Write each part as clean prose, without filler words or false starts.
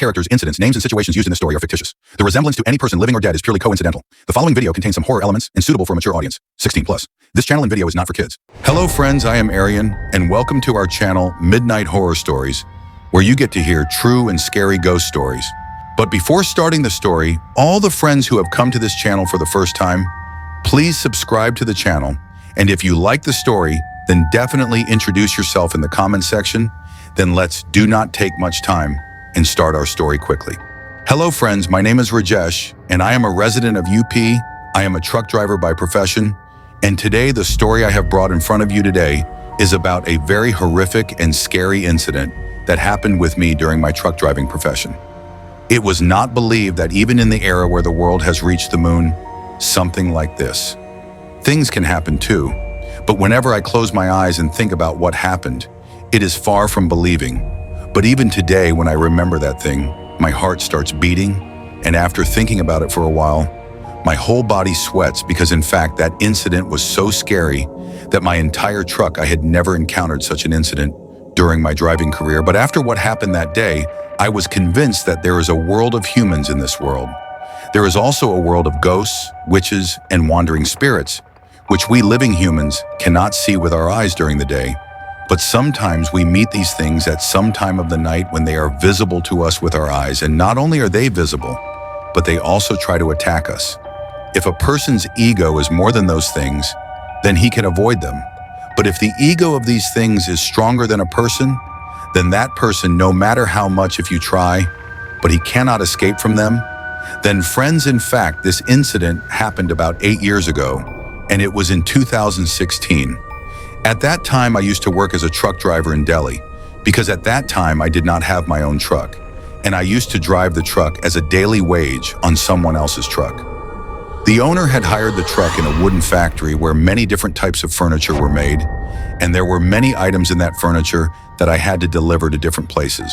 characters, incidents, names, and situations used in this story are fictitious. The resemblance to any person living or dead is purely coincidental. The following video contains some horror elements and suitable for a mature audience, 16 plus. This channel and video is not for kids. Hello friends, I am Arian, and welcome to our channel, Midnight Horror Stories, where you get to hear true and scary ghost stories. But before starting the story, all the friends who have come to this channel for the first time, please subscribe to the channel, and if you like the story, then definitely introduce yourself in the comment section. Then let's do not take much time and start our story quickly. Hello friends, my name is Rajesh, and I am a resident of UP. I am a truck driver by profession, and today the story I have brought in front of you today is about a very horrific and scary incident that happened with me during my truck driving profession. It was not believed that even in the era where the world has reached the moon, something like this. Things can happen too, but whenever I close my eyes and think about what happened, it is far from believing. But even today, when I remember that thing, my heart starts beating, and after thinking about it for a while, my whole body sweats because in fact that incident was so scary that my entire truck, I had never encountered such an incident during my driving career. But after what happened that day, I was convinced that there is a world of humans in this world. There is also a world of ghosts, witches, and wandering spirits, which we living humans cannot see with our eyes during the day. But sometimes we meet these things at some time of the night when they are visible to us with our eyes, and not only are they visible, but they also try to attack us. If a person's ego is more than those things, then he can avoid them. But if the ego of these things is stronger than a person, then that person, no matter how much if you try, but he cannot escape from them, then friends, in fact, this incident happened about 8 years ago, and it was in 2016. At that time, I used to work as a truck driver in Delhi, because at that time I did not have my own truck, and I used to drive the truck as a daily wage on someone else's truck. The owner had hired the truck in a wooden factory where many different types of furniture were made, and there were many items in that furniture that I had to deliver to different places.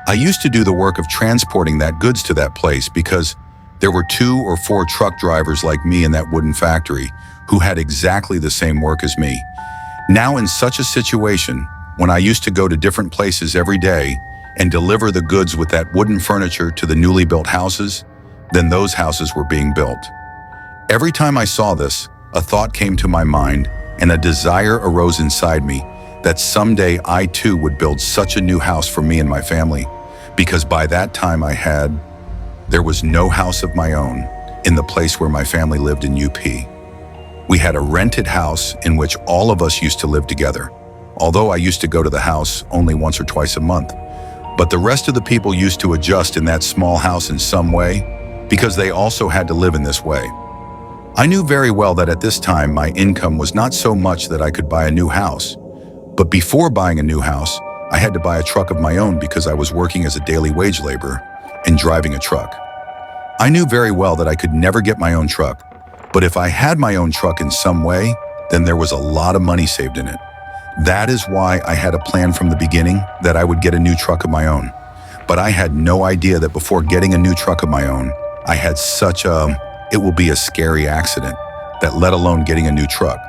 I used to do the work of transporting that goods to that place because there were 2 or 4 truck drivers like me in that wooden factory who had exactly the same work as me. Now in such a situation, when I used to go to different places every day and deliver the goods with that wooden furniture to the newly built houses, then those houses were being built. Every time I saw this, a thought came to my mind and a desire arose inside me that someday I too would build such a new house for me and my family, because by that time there was no house of my own in the place where my family lived in UP. We had a rented house in which all of us used to live together, although I used to go to the house only once or twice a month. But the rest of the people used to adjust in that small house in some way because they also had to live in this way. I knew very well that at this time my income was not so much that I could buy a new house. But before buying a new house, I had to buy a truck of my own because I was working as a daily wage laborer and driving a truck. I knew very well that I could never get my own truck, but if I had my own truck in some way, then there was a lot of money saved in it. That is why I had a plan from the beginning that I would get a new truck of my own. But I had no idea that before getting a new truck of my own, I had it will be a scary accident, that let alone getting a new truck.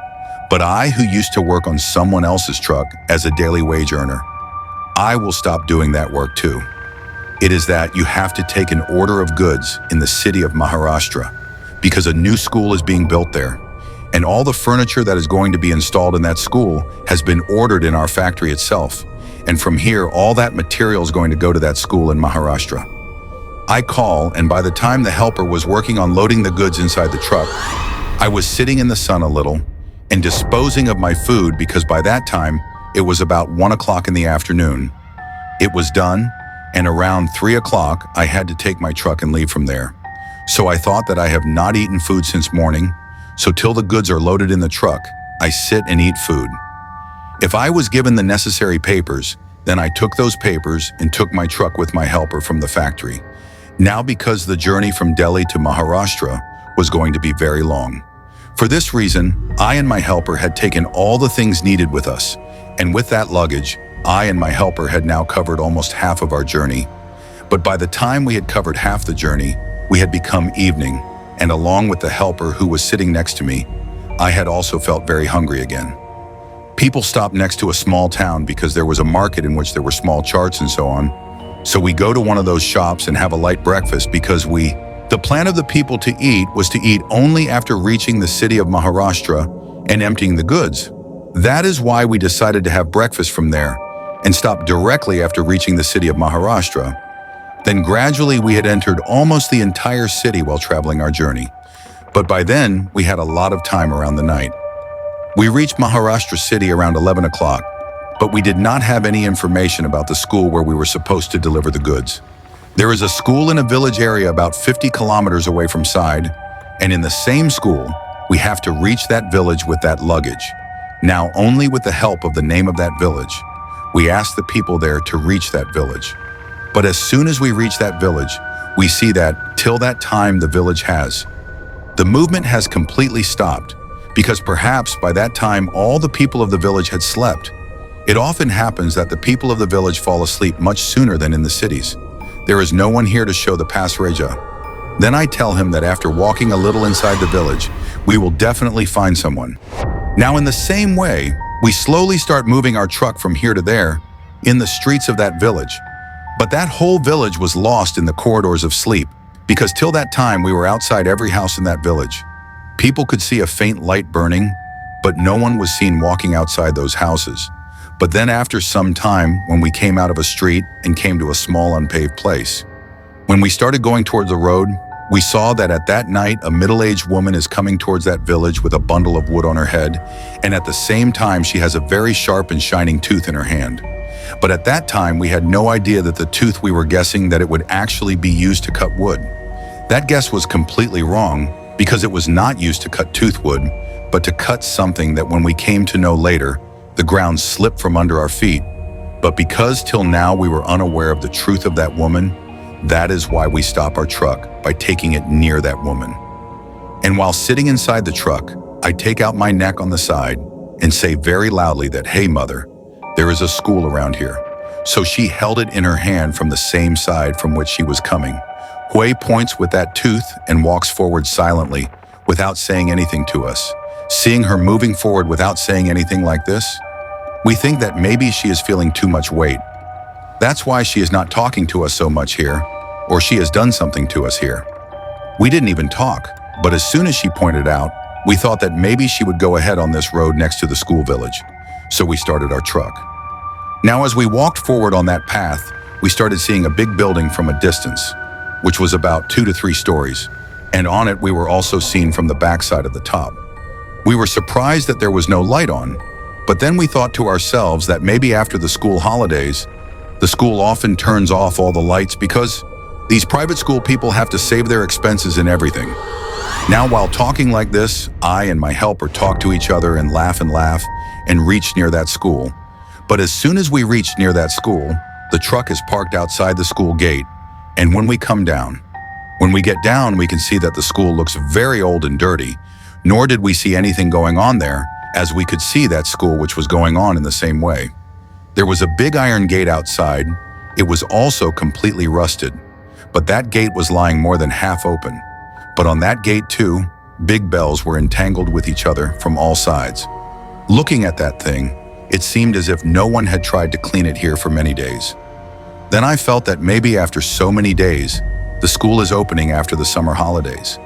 But I, who used to work on someone else's truck as a daily wage earner, I will stop doing that work too. It is that you have to take an order of goods in the city of Maharashtra because a new school is being built there, and all the furniture that is going to be installed in that school has been ordered in our factory itself. And from here, all that material is going to go to that school in Maharashtra. I call, and by the time the helper was working on loading the goods inside the truck, I was sitting in the sun a little and disposing of my food because by that time, it was about 1 o'clock in the afternoon. It was done, and around 3 o'clock, I had to take my truck and leave from there. So I thought that I have not eaten food since morning, so till the goods are loaded in the truck, I sit and eat food. If I was given the necessary papers, then I took those papers and took my truck with my helper from the factory. Now because the journey from Delhi to Maharashtra was going to be very long. For this reason, I and my helper had taken all the things needed with us, and with that luggage, I and my helper had now covered almost half of our journey. But by the time we had covered half the journey, we had become evening, and along with the helper who was sitting next to me, I had also felt very hungry again. People stopped next to a small town because there was a market in which there were small charts and so on. So we go to one of those shops and have a light breakfast because the plan of the people to eat was to eat only after reaching the city of Maharashtra and emptying the goods. That is why we decided to have breakfast from there and stop directly after reaching the city of Maharashtra. Then gradually we had entered almost the entire city while traveling our journey. But by then, we had a lot of time around the night. We reached Maharashtra city around 11 o'clock, but we did not have any information about the school where we were supposed to deliver the goods. There is a school in a village area about 50 kilometers away from Side, and in the same school, we have to reach that village with that luggage. Now only with the help of the name of that village. We asked the people there to reach that village. But as soon as we reach that village, we see that, till that time the village the movement has completely stopped, because perhaps by that time all the people of the village had slept. It often happens that the people of the village fall asleep much sooner than in the cities. There is no one here to show the Pasreja. Then I tell him that after walking a little inside the village, we will definitely find someone. Now in the same way, we slowly start moving our truck from here to there, in the streets of that village. But that whole village was lost in the corridors of sleep, because till that time we were outside every house in that village. People could see a faint light burning, but no one was seen walking outside those houses. But then after some time, when we came out of a street and came to a small unpaved place, when we started going towards the road, we saw that at that night a middle-aged woman is coming towards that village with a bundle of wood on her head, and at the same time she has a very sharp and shining tooth in her hand. But at that time we had no idea that the tooth, we were guessing that it would actually be used to cut wood. That guess was completely wrong, because it was not used to cut tooth wood, but to cut something that when we came to know later, the ground slipped from under our feet. But because till now we were unaware of the truth of that woman, that is why we stop our truck by taking it near that woman. And while sitting inside the truck, I take out my neck on the side and say very loudly that, "Hey mother, there is a school around here." So she held it in her hand from the same side from which she was coming. Hui points with that tooth and walks forward silently without saying anything to us. Seeing her moving forward without saying anything like this, we think that maybe she is feeling too much weight. That's why she is not talking to us so much here, or she has done something to us here. We didn't even talk, but as soon as she pointed out, we thought that maybe she would go ahead on this road next to the school village, so we started our truck. Now as we walked forward on that path, we started seeing a big building from a distance, which was about 2 to 3 stories, and on it we were also seen from the backside of the top. We were surprised that there was no light on, but then we thought to ourselves that maybe after the school holidays, the school often turns off all the lights because these private school people have to save their expenses and everything. Now while talking like this, I and my helper talk to each other and laugh and reach near that school. But as soon as we reach near that school, the truck is parked outside the school gate, and when we get down, we can see that the school looks very old and dirty, nor did we see anything going on there, as we could see that school which was going on in the same way. There was a big iron gate outside. It was also completely rusted, but that gate was lying more than half open. But on that gate too, big bells were entangled with each other from all sides. Looking at that thing, it seemed as if no one had tried to clean it here for many days. Then I felt that maybe after so many days, the school is opening after the summer holidays.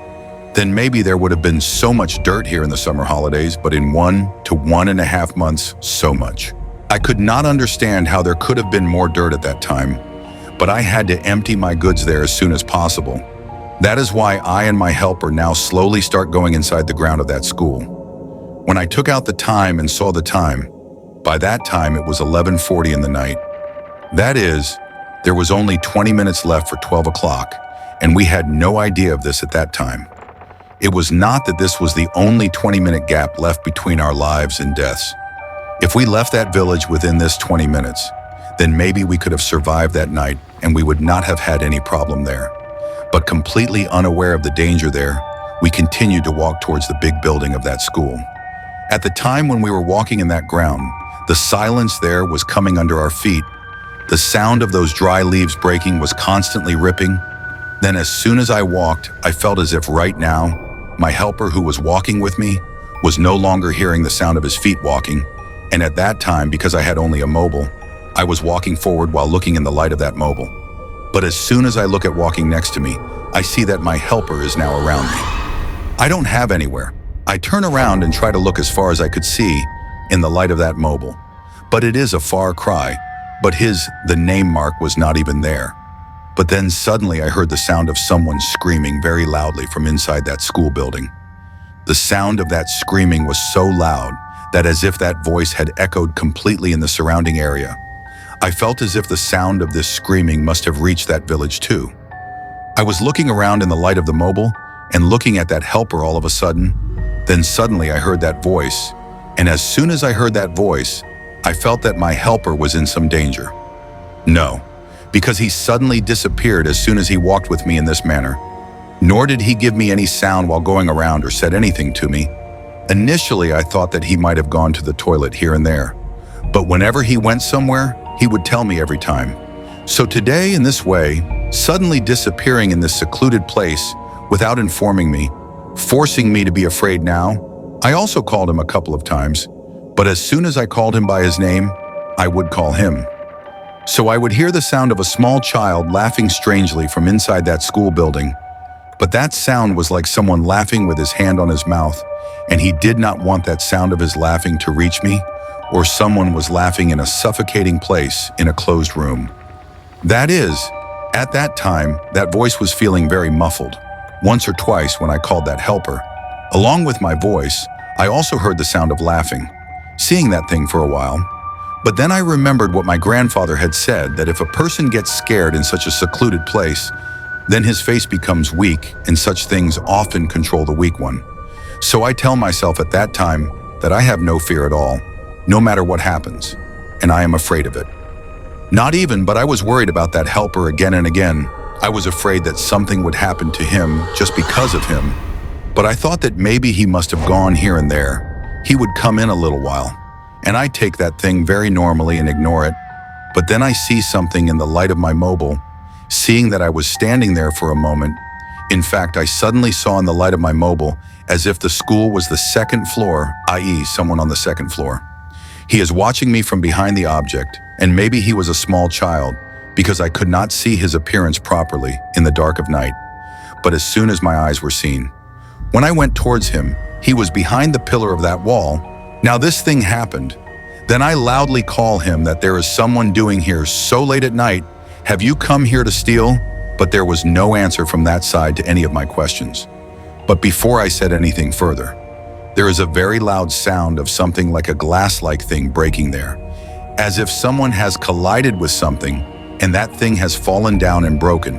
Then maybe there would have been so much dirt here in the summer holidays, but in 1 to 1.5 months, so much. I could not understand how there could have been more dirt at that time, but I had to empty my goods there as soon as possible. That is why I and my helper now slowly start going inside the ground of that school. When I took out the time and saw the time, by that time it was 11:40 in the night. That is, there was only 20 minutes left for 12 o'clock, and we had no idea of this at that time. It was not that this was the only 20-minute gap left between our lives and deaths. If we left that village within this 20 minutes, then maybe we could have survived that night and we would not have had any problem there. But completely unaware of the danger there, we continued to walk towards the big building of that school. At the time when we were walking in that ground, the silence there was coming under our feet. The sound of those dry leaves breaking was constantly ripping. Then as soon as I walked, I felt as if right now, my helper who was walking with me was no longer hearing the sound of his feet walking. And at that time, because I had only a mobile, I was walking forward while looking in the light of that mobile. But as soon as I look at walking next to me, I see that my helper is now around me. I don't have anywhere. I turn around and try to look as far as I could see in the light of that mobile. But it is a far cry, but the name mark was not even there. But then suddenly I heard the sound of someone screaming very loudly from inside that school building. The sound of that screaming was so loud that as if that voice had echoed completely in the surrounding area. I felt as if the sound of this screaming must have reached that village too. I was looking around in the light of the mobile and looking at that helper all of a sudden. Then suddenly I heard that voice, and as soon as I heard that voice, I felt that my helper was in some danger. No, because he suddenly disappeared as soon as he walked with me in this manner. Nor did he give me any sound while going around or said anything to me. Initially, I thought that he might have gone to the toilet here and there, but whenever he went somewhere, he would tell me every time. So today, in this way, suddenly disappearing in this secluded place without informing me, forcing me to be afraid now, I also called him a couple of times, but as soon as I called him by his name, I would call him. So I would hear the sound of a small child laughing strangely from inside that school building, but that sound was like someone laughing with his hand on his mouth, and he did not want that sound of his laughing to reach me, or someone was laughing in a suffocating place in a closed room. That is, at that time, that voice was feeling very muffled. Once or twice when I called that helper, along with my voice, I also heard the sound of laughing, seeing that thing for a while. But then I remembered what my grandfather had said, that if a person gets scared in such a secluded place, then his face becomes weak, and such things often control the weak one. So I tell myself at that time that I have no fear at all, no matter what happens, and I am afraid of it. Not even, but I was worried about that helper again and again. I was afraid that something would happen to him just because of him. But I thought that maybe he must have gone here and there. He would come in a little while, and I take that thing very normally and ignore it. But then I see something in the light of my mobile, seeing that I was standing there for a moment. In fact, I suddenly saw in the light of my mobile as if the school was the second floor, i.e. someone on the second floor. He is watching me from behind the object, and maybe he was a small child, because I could not see his appearance properly in the dark of night. But as soon as my eyes were seen, when I went towards him, he was behind the pillar of that wall. Now this thing happened. Then I loudly call him that there is someone doing here so late at night. Have you come here to steal? But there was no answer from that side to any of my questions. But before I said anything further, there is a very loud sound of something like a glass-like thing breaking there, as if someone has collided with something and that thing has fallen down and broken.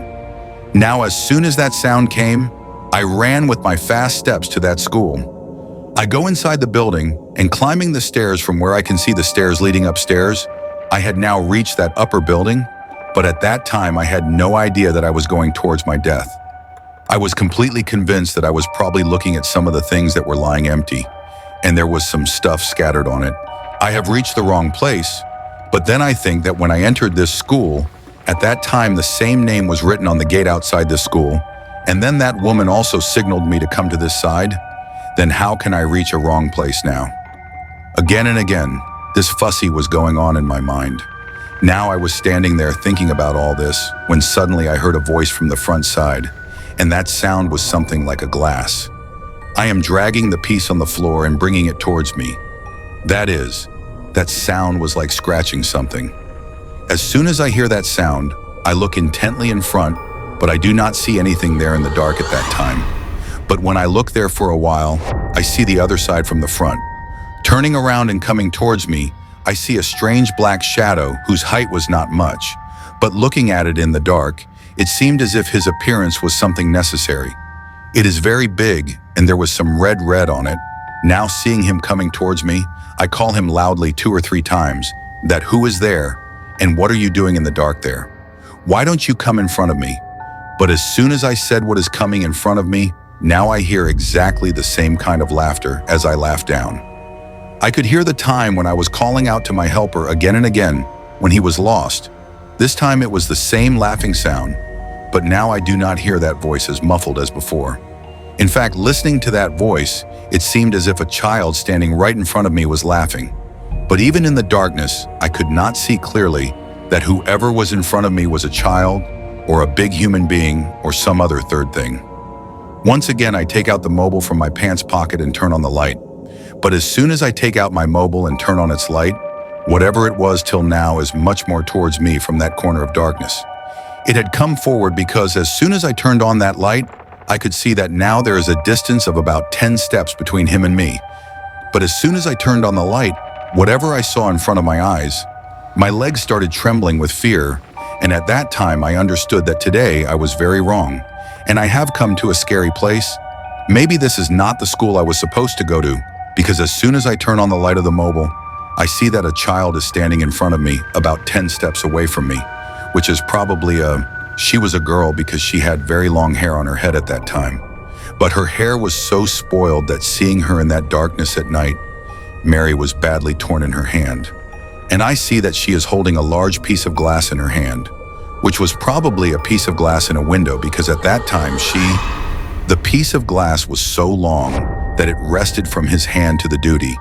Now, as soon as that sound came, I ran with my fast steps to that school. I go inside the building, and climbing the stairs from where I can see the stairs leading upstairs, I had now reached that upper building, but at that time I had no idea that I was going towards my death. I was completely convinced that I was probably looking at some of the things that were lying empty, and there was some stuff scattered on it. I have reached the wrong place, but then I think that when I entered this school, at that time the same name was written on the gate outside this school, and then that woman also signaled me to come to this side. Then how can I reach a wrong place now? Again and again, this fussy was going on in my mind. Now I was standing there thinking about all this, when suddenly I heard a voice from the front side, and that sound was something like a glass. I am dragging the piece on the floor and bringing it towards me. That sound was like scratching something. As soon as I hear that sound, I look intently in front, but I do not see anything there in the dark at that time. But when I look there for a while, I see the other side from the front. Turning around and coming towards me, I see a strange black shadow whose height was not much, but looking at it in the dark, it seemed as if his appearance was something necessary. It is very big, and there was some red on it. Now seeing him coming towards me, I call him loudly 2 or 3 times, that who is there, and what are you doing in the dark there? Why don't you come in front of me? But as soon as I said what is coming in front of me, now I hear exactly the same kind of laughter as I laughed down. I could hear the time when I was calling out to my helper again and again when he was lost. This time it was the same laughing sound, but now I do not hear that voice as muffled as before. In fact, listening to that voice, it seemed as if a child standing right in front of me was laughing. But even in the darkness, I could not see clearly that whoever was in front of me was a child or a big human being, or some other third thing. Once again, I take out the mobile from my pants pocket and turn on the light. But as soon as I take out my mobile and turn on its light, whatever it was till now is much more towards me from that corner of darkness. It had come forward because as soon as I turned on that light, I could see that now there is a distance of about 10 steps between him and me. But as soon as I turned on the light, whatever I saw in front of my eyes, my legs started trembling with fear, and at that time I understood that today I was very wrong, and I have come to a scary place. Maybe this is not the school I was supposed to go to, because as soon as I turn on the light of the mobile, I see that a child is standing in front of me about 10 steps away from me, which is probably she was a girl because she had very long hair on her head at that time. But her hair was so spoiled that seeing her in that darkness at night, Mary was badly torn in her hand. And I see that she is holding a large piece of glass in her hand, which was probably a piece of glass in a window because at that time the piece of glass was so long that it rested from his hand to the duty,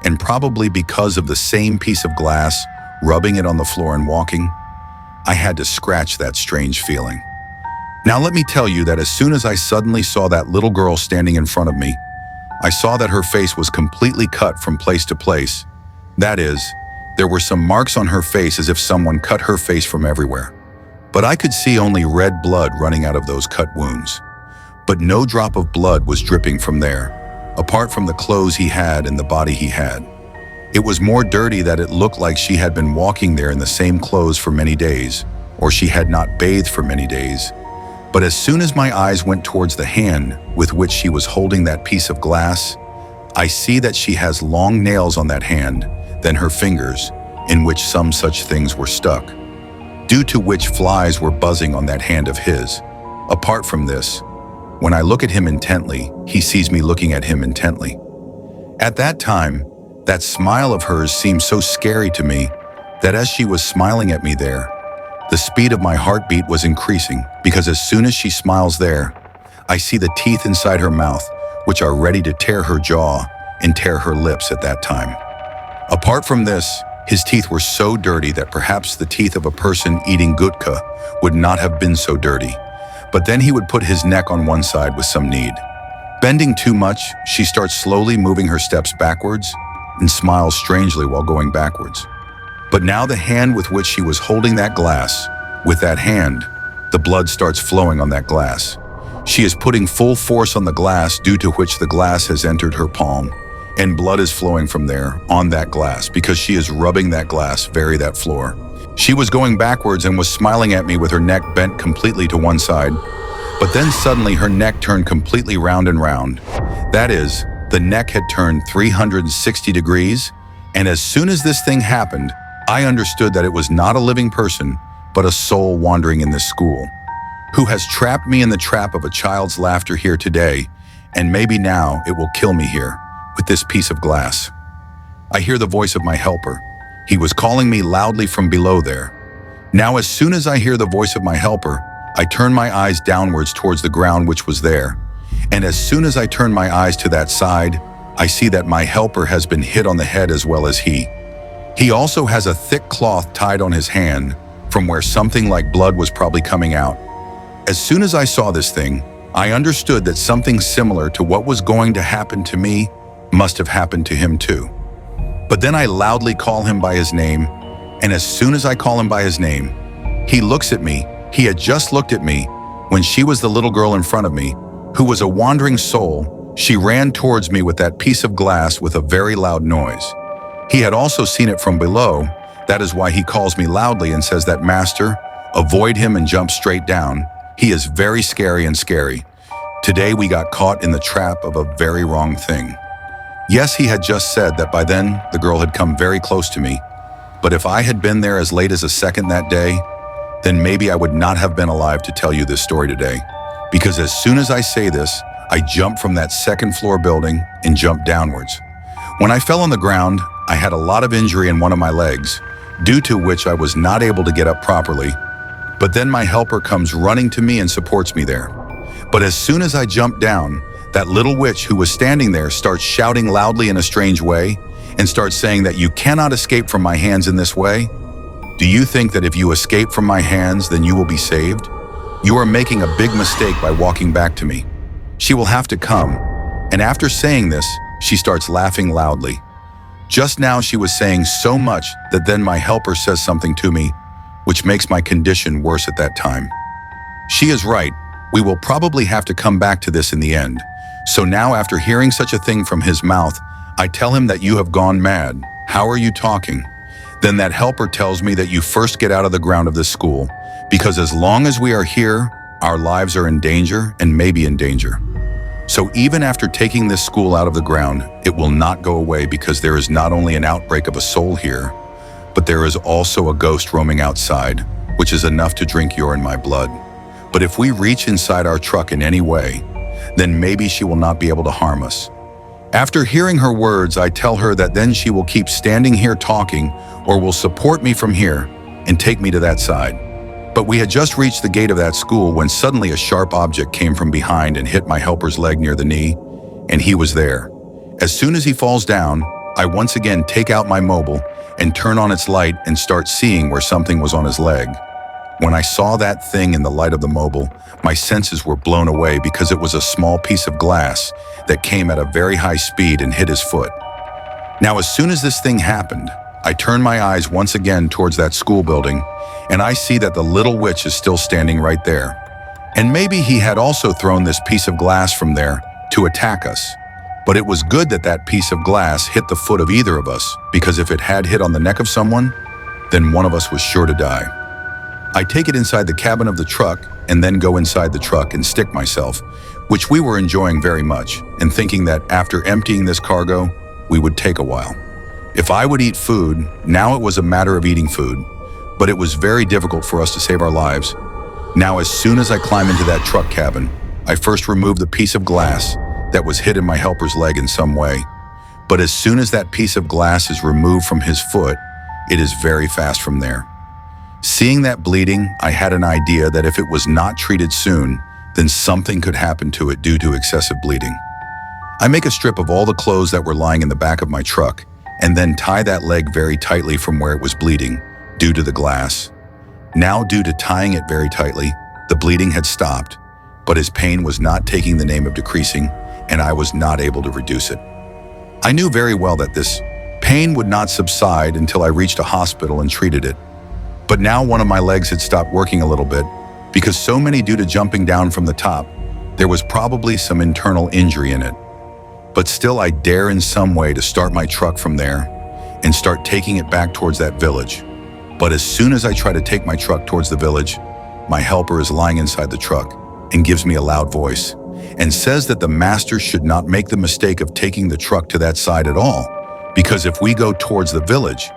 and probably because of the same piece of glass, rubbing it on the floor and walking, I had to scratch that strange feeling. Now let me tell you that as soon as I suddenly saw that little girl standing in front of me, I saw that her face was completely cut from place to place. That is, there were some marks on her face as if someone cut her face from everywhere. But I could see only red blood running out of those cut wounds. But no drop of blood was dripping from there, apart from the clothes he had and the body he had. It was more dirty that it looked like she had been walking there in the same clothes for many days, or she had not bathed for many days. But as soon as my eyes went towards the hand with which she was holding that piece of glass, I see that she has long nails on that hand than her fingers, in which some such things were stuck, due to which flies were buzzing on that hand of his. Apart from this, when I look at him intently, he sees me looking at him intently. At that time, that smile of hers seemed so scary to me that as she was smiling at me there, the speed of my heartbeat was increasing because as soon as she smiles there, I see the teeth inside her mouth, which are ready to tear her jaw and tear her lips at that time. Apart from this, his teeth were so dirty that perhaps the teeth of a person eating gutka would not have been so dirty. But then he would put his neck on one side with some need. Bending too much, she starts slowly moving her steps backwards and smiles strangely while going backwards. But now the hand with which she was holding that glass, with that hand, the blood starts flowing on that glass. She is putting full force on the glass due to which the glass has entered her palm, and blood is flowing from there on that glass because she is rubbing that glass, that floor. She was going backwards and was smiling at me with her neck bent completely to one side, but then suddenly her neck turned completely round and round. That is, the neck had turned 360 degrees, and as soon as this thing happened, I understood that it was not a living person, but a soul wandering in this school, who has trapped me in the trap of a child's laughter here today, and maybe now it will kill me here, with this piece of glass. I hear the voice of my helper. He was calling me loudly from below there. Now as soon as I hear the voice of my helper, I turn my eyes downwards towards the ground which was there, and as soon as I turn my eyes to that side, I see that my helper has been hit on the head as well as he. He also has a thick cloth tied on his hand, from where something like blood was probably coming out. As soon as I saw this thing, I understood that something similar to what was going to happen to me must have happened to him too. But then I loudly call him by his name, and as soon as I call him by his name, he looks at me. He had just looked at me when she was the little girl in front of me, who was a wandering soul. She ran towards me with that piece of glass with a very loud noise. He had also seen it from below. That is why he calls me loudly and says that, "Master, avoid him and jump straight down. He is very scary and scary. Today we got caught in the trap of a very wrong thing." Yes, he had just said that by then the girl had come very close to me, but if I had been there as late as a second that day, then maybe I would not have been alive to tell you this story today. Because as soon as I say this, I jumped from that second floor building and jumped downwards. When I fell on the ground, I had a lot of injury in one of my legs, due to which I was not able to get up properly. But then my helper comes running to me and supports me there. But as soon as I jumped down, that little witch who was standing there starts shouting loudly in a strange way and starts saying that you cannot escape from my hands in this way. Do you think that if you escape from my hands, then you will be saved? You are making a big mistake by walking back to me. She will have to come." And after saying this, she starts laughing loudly. Just now she was saying so much that then my helper says something to me, which makes my condition worse at that time. She is right. We will probably have to come back to this in the end. So now, after hearing such a thing from his mouth, I tell him that you have gone mad. How are you talking? Then that helper tells me that you first get out of the ground of this school, because as long as we are here, our lives are in danger and may be in danger. So even after taking this school out of the ground, it will not go away, because there is not only an outbreak of a soul here, but there is also a ghost roaming outside, which is enough to drink your and my blood. But if we reach inside our truck in any way, then maybe she will not be able to harm us. After hearing her words, I tell her that then she will keep standing here talking, or will support me from here and take me to that side. But we had just reached the gate of that school when suddenly a sharp object came from behind and hit my helper's leg near the knee, and he was there. As soon as he falls down, I once again take out my mobile and turn on its light and start seeing where something was on his leg. When I saw that thing in the light of the mobile, my senses were blown away, because it was a small piece of glass that came at a very high speed and hit his foot. Now, as soon as this thing happened, I turn my eyes once again towards that school building, and I see that the little witch is still standing right there. And maybe he had also thrown this piece of glass from there to attack us. But it was good that that piece of glass hit the foot of either of us, because if it had hit on the neck of someone, then one of us was sure to die. I take it inside the cabin of the truck and then go inside the truck and stick myself, which we were enjoying very much, and thinking that after emptying this cargo, we would take a while. If I would eat food, now it was a matter of eating food, but it was very difficult for us to save our lives. Now, as soon as I climb into that truck cabin, I first remove the piece of glass that was hit in my helper's leg in some way. But as soon as that piece of glass is removed from his foot, it is very fast from there. Seeing that bleeding, I had an idea that if it was not treated soon, then something could happen to it due to excessive bleeding. I make a strip of all the clothes that were lying in the back of my truck, and then tie that leg very tightly from where it was bleeding, due to the glass. Now, due to tying it very tightly, the bleeding had stopped, but his pain was not taking the name of decreasing, and I was not able to reduce it. I knew very well that this pain would not subside until I reached a hospital and treated it. But now one of my legs had stopped working a little bit, because so many due to jumping down from the top, there was probably some internal injury in it. But still, I dare in some way to start my truck from there and start taking it back towards that village. But as soon as I try to take my truck towards the village, my helper is lying inside the truck and gives me a loud voice and says that the master should not make the mistake of taking the truck to that side at all, because if we go towards the village,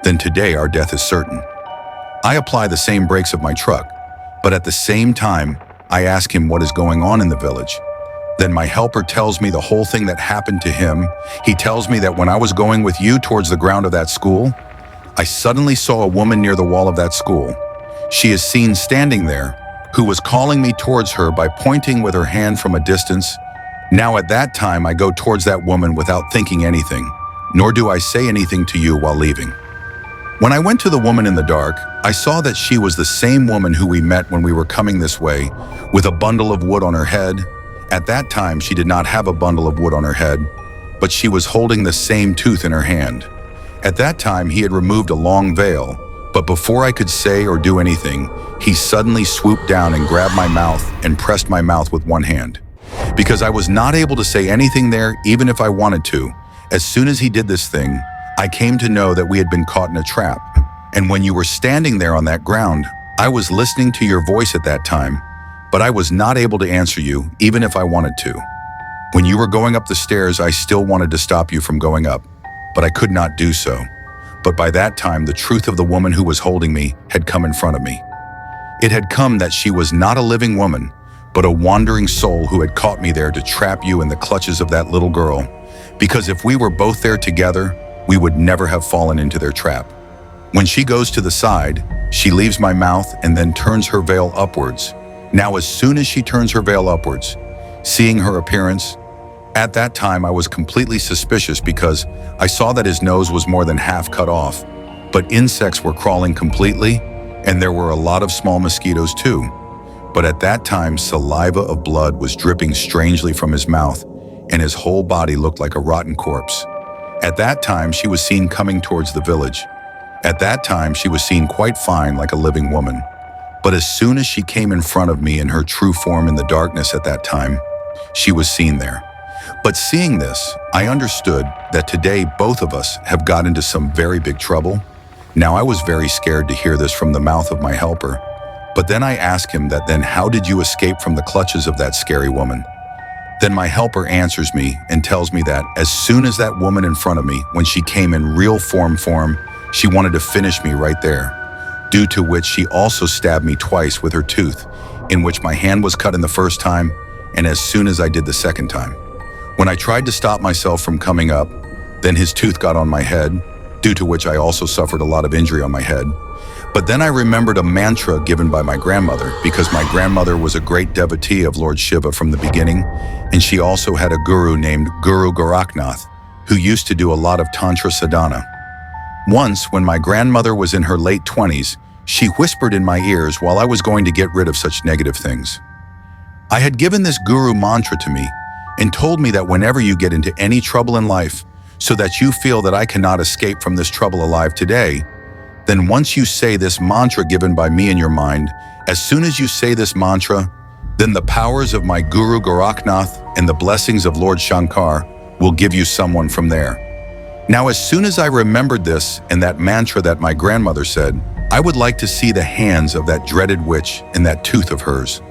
then today our death is certain. I apply the same brakes of my truck, but at the same time, I ask him what is going on in the village. Then my helper tells me the whole thing that happened to him. He tells me that when I was going with you towards the ground of that school, I suddenly saw a woman near the wall of that school. She is seen standing there, who was calling me towards her by pointing with her hand from a distance. Now at that time, I go towards that woman without thinking anything, nor do I say anything to you while leaving. When I went to the woman in the dark, I saw that she was the same woman who we met when we were coming this way, with a bundle of wood on her head. At that time, she did not have a bundle of wood on her head, but she was holding the same tooth in her hand. At that time, he had removed a long veil, but before I could say or do anything, he suddenly swooped down and grabbed my mouth and pressed my mouth with one hand. Because I was not able to say anything there, even if I wanted to, as soon as he did this thing, I came to know that we had been caught in a trap. And when you were standing there on that ground, I was listening to your voice at that time, but I was not able to answer you, even if I wanted to. When you were going up the stairs, I still wanted to stop you from going up, but I could not do so. But by that time, the truth of the woman who was holding me had come in front of me. It had come that she was not a living woman, but a wandering soul who had caught me there to trap you in the clutches of that little girl, because if we were both there together, we would never have fallen into their trap. When she goes to the side, she leaves my mouth and then turns her veil upwards. Now, as soon as she turns her veil upwards, seeing her appearance, at that time I was completely suspicious because I saw that his nose was more than half cut off, but insects were crawling completely, and there were a lot of small mosquitoes too. But at that time, saliva of blood was dripping strangely from his mouth, and his whole body looked like a rotten corpse. At that time, she was seen coming towards the village. At that time, she was seen quite fine, like a living woman. But as soon as she came in front of me in her true form in the darkness at that time, she was seen there. But seeing this, I understood that today both of us have got into some very big trouble. Now I was very scared to hear this from the mouth of my helper. But then I asked him that then how did you escape from the clutches of that scary woman? Then my helper answers me and tells me that as soon as that woman in front of me, when she came in real form, she wanted to finish me right there. Due to which she also stabbed me twice with her tooth, in which my hand was cut in the first time, and as soon as I did the second time. When I tried to stop myself from coming up, then his tooth got on my head, due to which I also suffered a lot of injury on my head. But then I remembered a mantra given by my grandmother, because my grandmother was a great devotee of Lord Shiva from the beginning, and she also had a guru named Guru Goraknath, who used to do a lot of Tantra sadhana. Once, when my grandmother was in her late 20s, she whispered in my ears while I was going to get rid of such negative things. I had given this guru mantra to me and told me that whenever you get into any trouble in life, so that you feel that I cannot escape from this trouble alive today, then once you say this mantra given by me in your mind, as soon as you say this mantra, then the powers of my Guru Goraknath and the blessings of Lord Shankar will give you someone from there. Now, as soon as I remembered this and that mantra that my grandmother said, I would like to see the hands of that dreaded witch and that tooth of hers.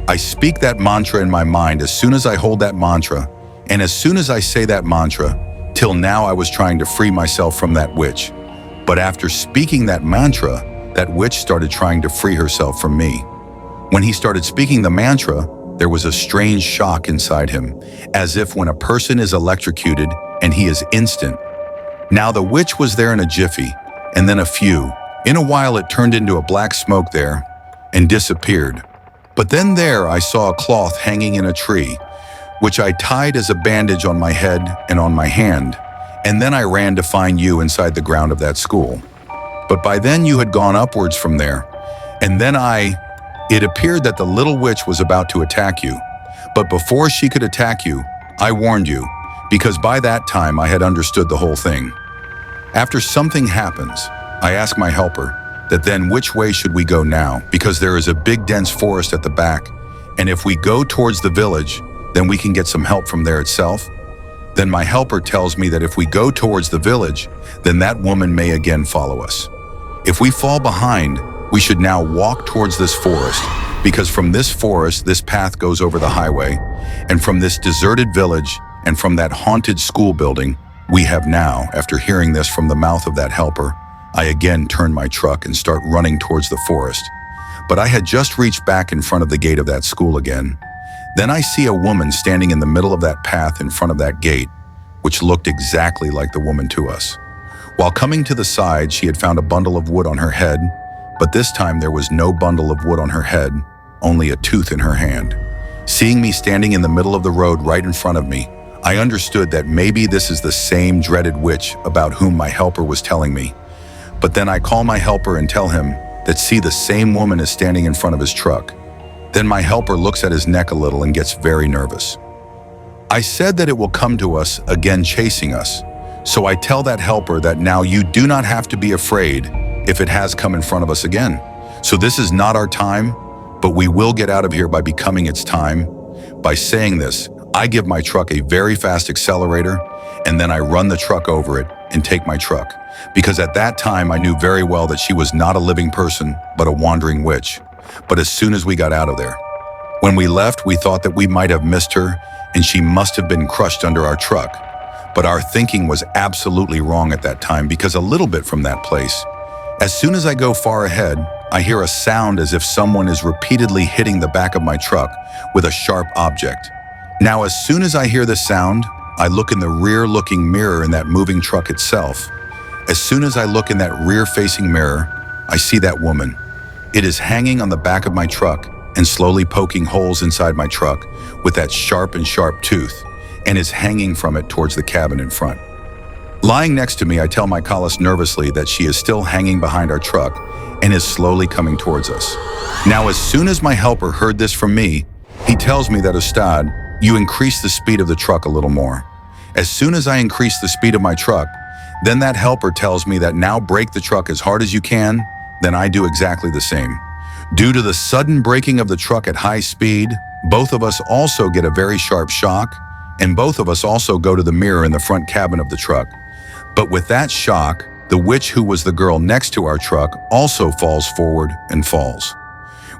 I speak that mantra in my mind as soon as I hold that mantra, and as soon as I say that mantra, till now I was trying to free myself from that witch. But after speaking that mantra, that witch started trying to free herself from me. When he started speaking the mantra, there was a strange shock inside him, as if when a person is electrocuted and he is instant. Now the witch was there in a jiffy, and then in a while it turned into a black smoke there and disappeared. But then there I saw a cloth hanging in a tree, which I tied as a bandage on my head and on my hand, and then I ran to find you inside the ground of that school. But by then you had gone upwards from there, and then it appeared that the little witch was about to attack you. But before she could attack you, I warned you, because by that time I had understood the whole thing. After something happens, I ask my helper that then which way should we go now, because there is a big dense forest at the back, and if we go towards the village, then we can get some help from there itself. Then my helper tells me that if we go towards the village, then that woman may again follow us. If we fall behind, we should now walk towards this forest, because from this forest, this path goes over the highway, and from this deserted village, and from that haunted school building, we have now, after hearing this from the mouth of that helper, I again turn my truck and start running towards the forest. But I had just reached back in front of the gate of that school again. Then I see a woman standing in the middle of that path in front of that gate, which looked exactly like the woman to us. While coming to the side, she had found a bundle of wood on her head, but this time there was no bundle of wood on her head, only a tooth in her hand. Seeing me standing in the middle of the road right in front of me, I understood that maybe this is the same dreaded witch about whom my helper was telling me. But then I call my helper and tell him that see, the same woman is standing in front of his truck. Then my helper looks at his neck a little and gets very nervous. I said that it will come to us again chasing us. So I tell that helper that now you do not have to be afraid if it has come in front of us again. So this is not our time, but we will get out of here by becoming its time. By saying this, I give my truck a very fast accelerator, and then I run the truck over it and take my truck, because at that time I knew very well that she was not a living person, but a wandering witch. But as soon as we got out of there, when we left, we thought that we might have missed her, and she must have been crushed under our truck. But our thinking was absolutely wrong at that time, because a little bit from that place, as soon as I go far ahead, I hear a sound as if someone is repeatedly hitting the back of my truck with a sharp object. Now, as soon as I hear the sound, I look in the rear-looking mirror in that moving truck itself. As soon as I look in that rear-facing mirror, I see that woman. It is hanging on the back of my truck and slowly poking holes inside my truck with that sharp tooth, and is hanging from it towards the cabin in front. Lying next to me, I tell my Kalas nervously that she is still hanging behind our truck, and is slowly coming towards us. Now, as soon as my helper heard this from me, he tells me that, Ustad, you increase the speed of the truck a little more. As soon as I increase the speed of my truck, then that helper tells me that now brake the truck as hard as you can, then I do exactly the same. Due to the sudden braking of the truck at high speed, both of us also get a very sharp shock, and both of us also go to the mirror in the front cabin of the truck. But with that shock, the witch who was the girl next to our truck also falls forward and falls.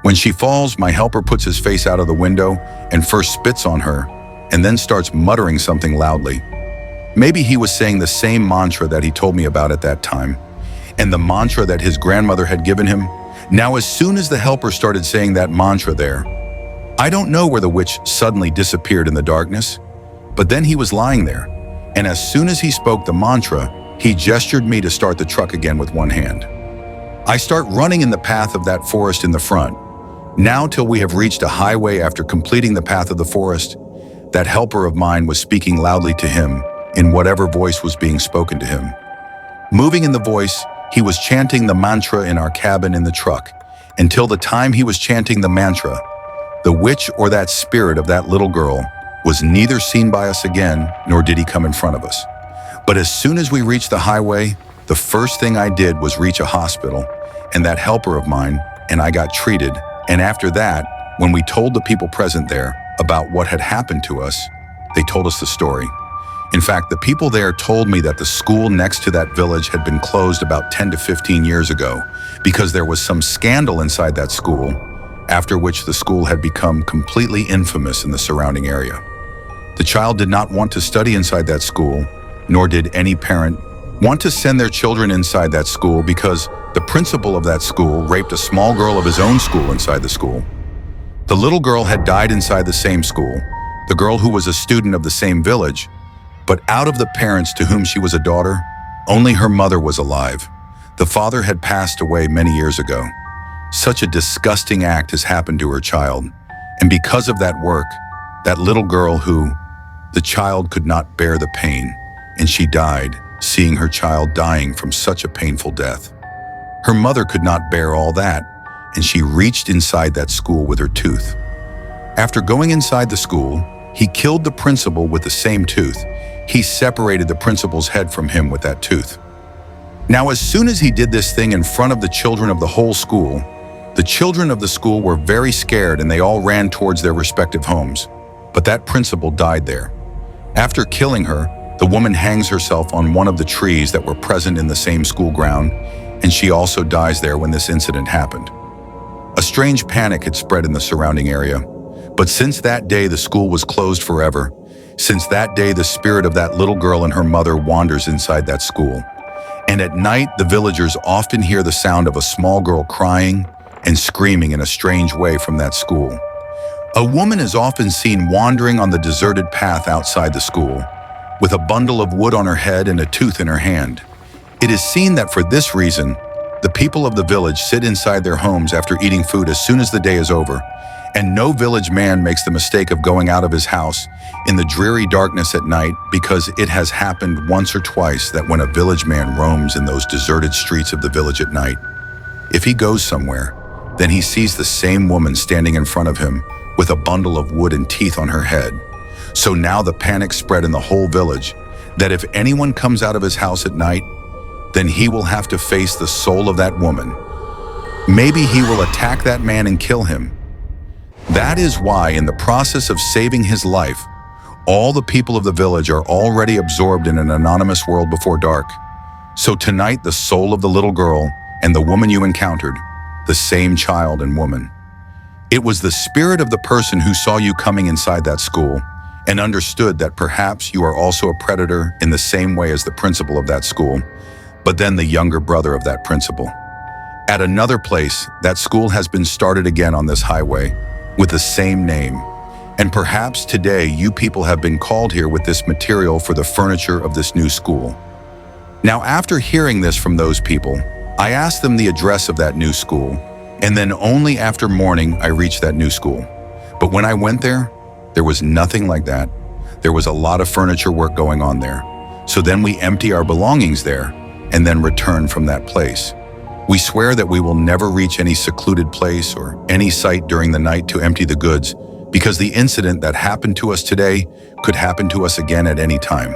When she falls, my helper puts his face out of the window and first spits on her, and then starts muttering something loudly. Maybe he was saying the same mantra that he told me about at that time, and the mantra that his grandmother had given him. Now, as soon as the helper started saying that mantra there, I don't know where the witch suddenly disappeared in the darkness, but then he was lying there, and as soon as he spoke the mantra, he gestured me to start the truck again with one hand. I start running in the path of that forest in the front. Now till we have reached a highway after completing the path of the forest, that helper of mine was speaking loudly to him in whatever voice was being spoken to him. Moving in the voice, he was chanting the mantra in our cabin in the truck. Until the time he was chanting the mantra, the witch or that spirit of that little girl was neither seen by us again, nor did he come in front of us. But as soon as we reached the highway, the first thing I did was reach a hospital, and that helper of mine and I got treated. And after that, when we told the people present there about what had happened to us, they told us the story. In fact, the people there told me that the school next to that village had been closed about 10 to 15 years ago because there was some scandal inside that school, after which the school had become completely infamous in the surrounding area. The child did not want to study inside that school, nor did any parent want to send their children inside that school because the principal of that school raped a small girl of his own school inside the school. The little girl had died inside the same school, the girl who was a student of the same village, but out of the parents to whom she was a daughter, only her mother was alive. The father had passed away many years ago. Such a disgusting act has happened to her child, and because of that work, that little girl the child could not bear the pain, and she died, seeing her child dying from such a painful death. Her mother could not bear all that, and she reached inside that school with her tooth. After going inside the school, he killed the principal with the same tooth. He separated the principal's head from him with that tooth. Now, as soon as he did this thing in front of the children of the whole school, the children of the school were very scared and they all ran towards their respective homes. But that principal died there. After killing her, the woman hangs herself on one of the trees that were present in the same school ground, and she also dies there when this incident happened. A strange panic had spread in the surrounding area, but since that day the school was closed forever. Since that day the spirit of that little girl and her mother wanders inside that school. And at night the villagers often hear the sound of a small girl crying and screaming in a strange way from that school. A woman is often seen wandering on the deserted path outside the school, with a bundle of wood on her head and a tooth in her hand. It is seen that for this reason, the people of the village sit inside their homes after eating food as soon as the day is over, and no village man makes the mistake of going out of his house in the dreary darkness at night, because it has happened once or twice that when a village man roams in those deserted streets of the village at night, if he goes somewhere, then he sees the same woman standing in front of him with a bundle of wood and teeth on her head. So now the panic spread in the whole village that if anyone comes out of his house at night, then he will have to face the soul of that woman. Maybe he will attack that man and kill him. That is why, in the process of saving his life, all the people of the village are already absorbed in an anonymous world before dark. So tonight, the soul of the little girl and the woman you encountered, the same child and woman. It was the spirit of the person who saw you coming inside that school and understood that perhaps you are also a predator in the same way as the principal of that school, but then the younger brother of that principal. At another place, that school has been started again on this highway with the same name. And perhaps today you people have been called here with this material for the furniture of this new school. Now, after hearing this from those people, I asked them the address of that new school, and then only after morning I reached that new school. But when I went there was nothing like that. There was a lot of furniture work going on there. So then we empty our belongings there and then return from that place. We swear that we will never reach any secluded place or any site during the night to empty the goods, because the incident that happened to us today could happen to us again at any time.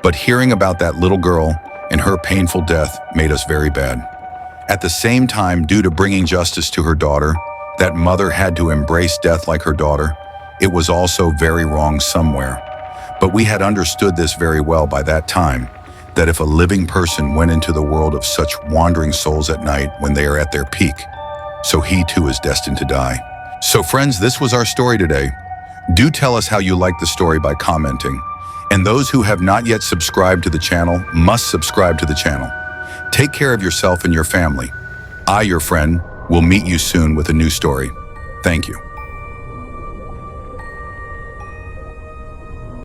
But hearing about that little girl and her painful death made us very bad. At the same time, due to bringing justice to her daughter, that mother had to embrace death like her daughter. It was also very wrong somewhere. But we had understood this very well by that time, that if a living person went into the world of such wandering souls at night when they are at their peak, so he too is destined to die. So friends, this was our story today. Do tell us how you liked the story by commenting. And those who have not yet subscribed to the channel must subscribe to the channel. Take care of yourself and your family. I, your friend, will meet you soon with a new story. Thank you.